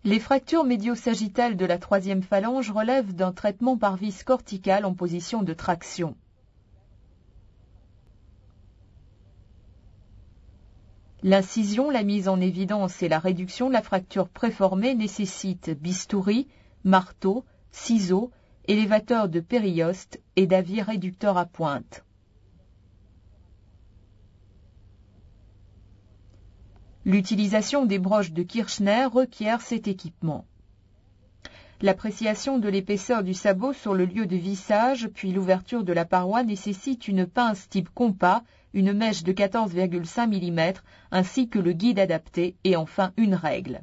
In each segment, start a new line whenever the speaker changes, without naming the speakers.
Les fractures médio-sagittales de la troisième phalange relèvent d'un traitement par vis corticale en position de traction. L'incision, la mise en évidence et la réduction de la fracture préformée nécessitent bistouri, marteau, ciseaux, élévateur de périoste et d'avis réducteur à pointe. L'utilisation des broches de Kirchner requiert cet équipement. L'appréciation de l'épaisseur du sabot sur le lieu de vissage, puis l'ouverture de la paroi nécessite une pince type compas, une mèche de 14,5 mm, ainsi que le guide adapté et enfin une règle.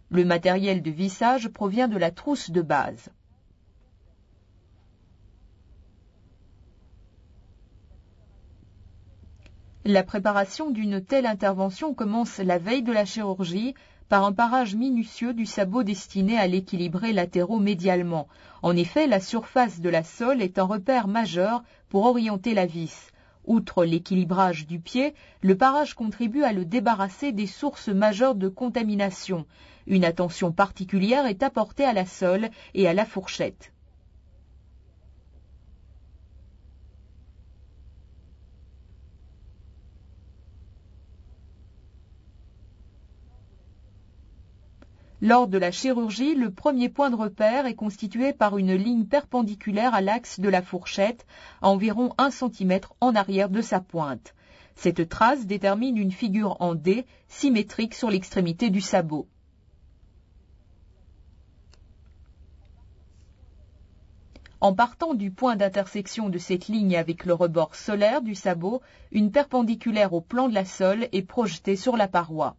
Le matériel de vissage provient de la trousse de base. La préparation d'une telle intervention commence la veille de la chirurgie par un parage minutieux du sabot destiné à l'équilibrer latéro-médialement. En effet, la surface de la sole est un repère majeur pour orienter la vis. Outre l'équilibrage du pied, le parage contribue à le débarrasser des sources majeures de contamination. Une attention particulière est apportée à la sole et à la fourchette. Lors de la chirurgie, le premier point de repère est constitué par une ligne perpendiculaire à l'axe de la fourchette, à environ 1 cm en arrière de sa pointe. Cette trace détermine une figure en D, symétrique sur l'extrémité du sabot. En partant du point d'intersection de cette ligne avec le rebord solaire du sabot, une perpendiculaire au plan de la sole est projetée sur la paroi.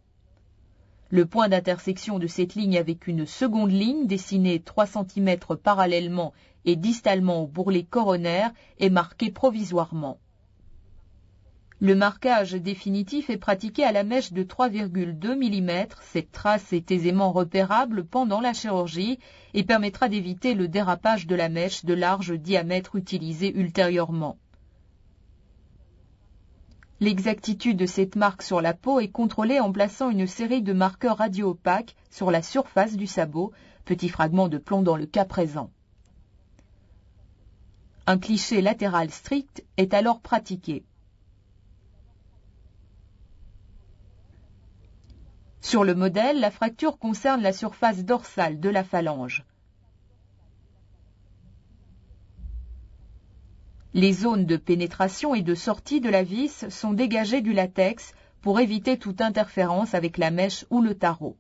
Le point d'intersection de cette ligne avec une seconde ligne dessinée 3 cm parallèlement et distalement au bourrelet coronaire est marqué provisoirement. Le marquage définitif est pratiqué à la mèche de 3,2 mm. Cette trace est aisément repérable pendant la chirurgie et permettra d'éviter le dérapage de la mèche de large diamètre utilisée ultérieurement. L'exactitude de cette marque sur la peau est contrôlée en plaçant une série de marqueurs radio-opaques sur la surface du sabot, petit fragment de plomb dans le cas présent. Un cliché latéral strict est alors pratiqué. Sur le modèle, la fracture concerne la surface dorsale de la phalange. Les zones de pénétration et de sortie de la vis sont dégagées du latex pour éviter toute interférence avec la mèche ou le tarot.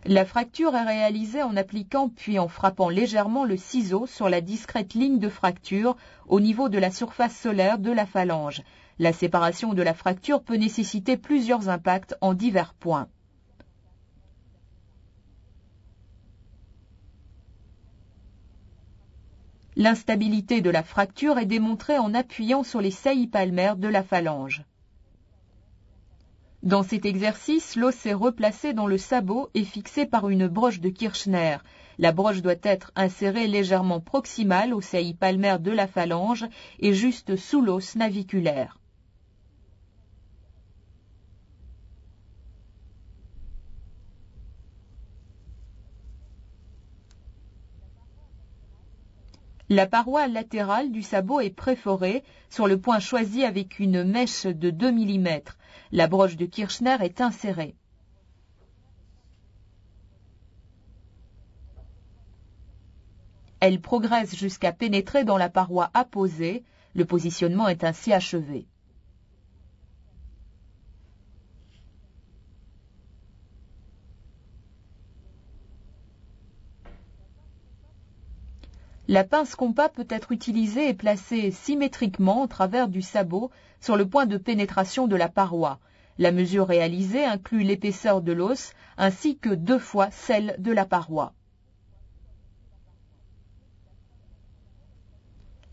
La fracture est réalisée en appliquant puis en frappant légèrement le ciseau sur la discrète ligne de fracture au niveau de la surface solaire de la phalange. La séparation de la fracture peut nécessiter plusieurs impacts en divers points. L'instabilité de la fracture est démontrée en appuyant sur les saillies palmaires de la phalange. Dans cet exercice, l'os est replacé dans le sabot et fixé par une broche de Kirchner. La broche doit être insérée légèrement proximale aux saillies palmaires de la phalange et juste sous l'os naviculaire. La paroi latérale du sabot est préforée sur le point choisi avec une mèche de 2 mm. La broche de Kirchner est insérée. Elle progresse jusqu'à pénétrer dans la paroi apposée. Le positionnement est ainsi achevé. La pince compas peut être utilisée et placée symétriquement en travers du sabot sur le point de pénétration de la paroi. La mesure réalisée inclut l'épaisseur de l'os ainsi que 2 fois celle de la paroi.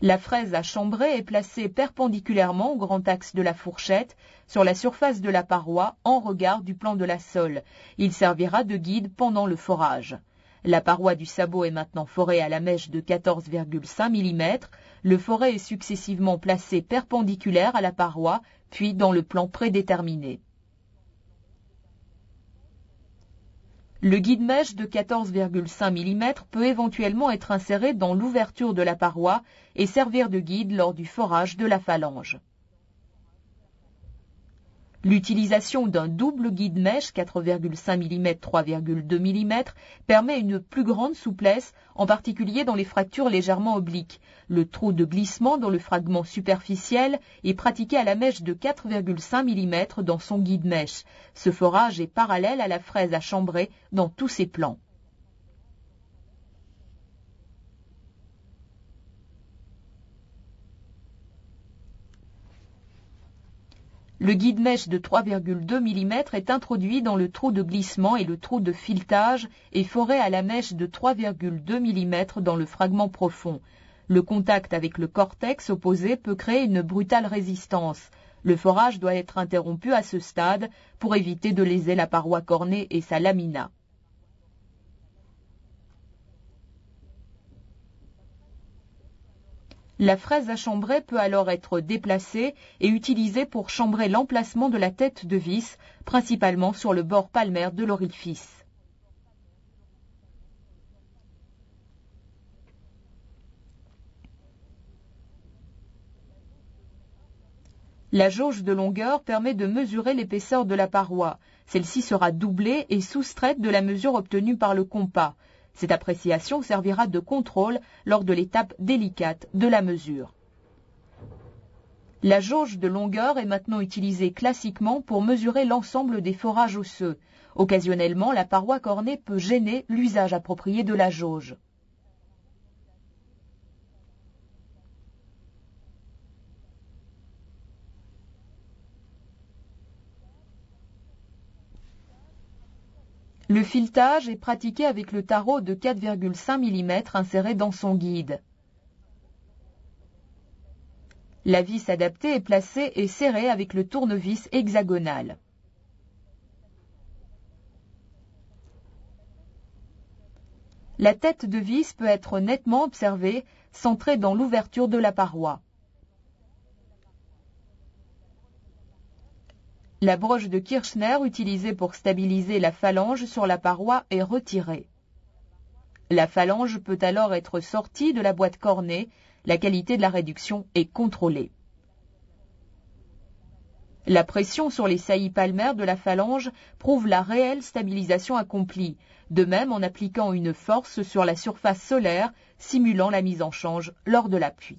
La fraise à chambrer est placée perpendiculairement au grand axe de la fourchette sur la surface de la paroi en regard du plan de la sole. Il servira de guide pendant le forage. La paroi du sabot est maintenant forée à la mèche de 14,5 mm. Le forêt est successivement placé perpendiculaire à la paroi, puis dans le plan prédéterminé. Le guide-mèche de 14,5 mm peut éventuellement être inséré dans l'ouverture de la paroi et servir de guide lors du forage de la phalange. L'utilisation d'un double guide-mèche 4,5 mm 3,2 mm permet une plus grande souplesse, en particulier dans les fractures légèrement obliques. Le trou de glissement dans le fragment superficiel est pratiqué à la mèche de 4,5 mm dans son guide-mèche. Ce forage est parallèle à la fraise à chambrer dans tous ses plans. Le guide-mèche de 3,2 mm est introduit dans le trou de glissement et le trou de filetage et foré à la mèche de 3,2 mm dans le fragment profond. Le contact avec le cortex opposé peut créer une brutale résistance. Le forage doit être interrompu à ce stade pour éviter de léser la paroi cornée et sa lamina. La fraise à chambrer peut alors être déplacée et utilisée pour chambrer l'emplacement de la tête de vis, principalement sur le bord palmaire de l'orifice. La jauge de longueur permet de mesurer l'épaisseur de la paroi. Celle-ci sera doublée et soustraite de la mesure obtenue par le compas. Cette appréciation servira de contrôle lors de l'étape délicate de la mesure. La jauge de longueur est maintenant utilisée classiquement pour mesurer l'ensemble des forages osseux. Occasionnellement, la paroi cornée peut gêner l'usage approprié de la jauge. Le filetage est pratiqué avec le tarot de 4,5 mm inséré dans son guide. La vis adaptée est placée et serrée avec le tournevis hexagonal. La tête de vis peut être nettement observée, centrée dans l'ouverture de la paroi. La broche de Kirchner utilisée pour stabiliser la phalange sur la paroi est retirée. La phalange peut alors être sortie de la boîte cornée, la qualité de la réduction est contrôlée. La pression sur les saillies palmaires de la phalange prouve la réelle stabilisation accomplie, de même en appliquant une force sur la surface solaire, simulant la mise en change lors de l'appui.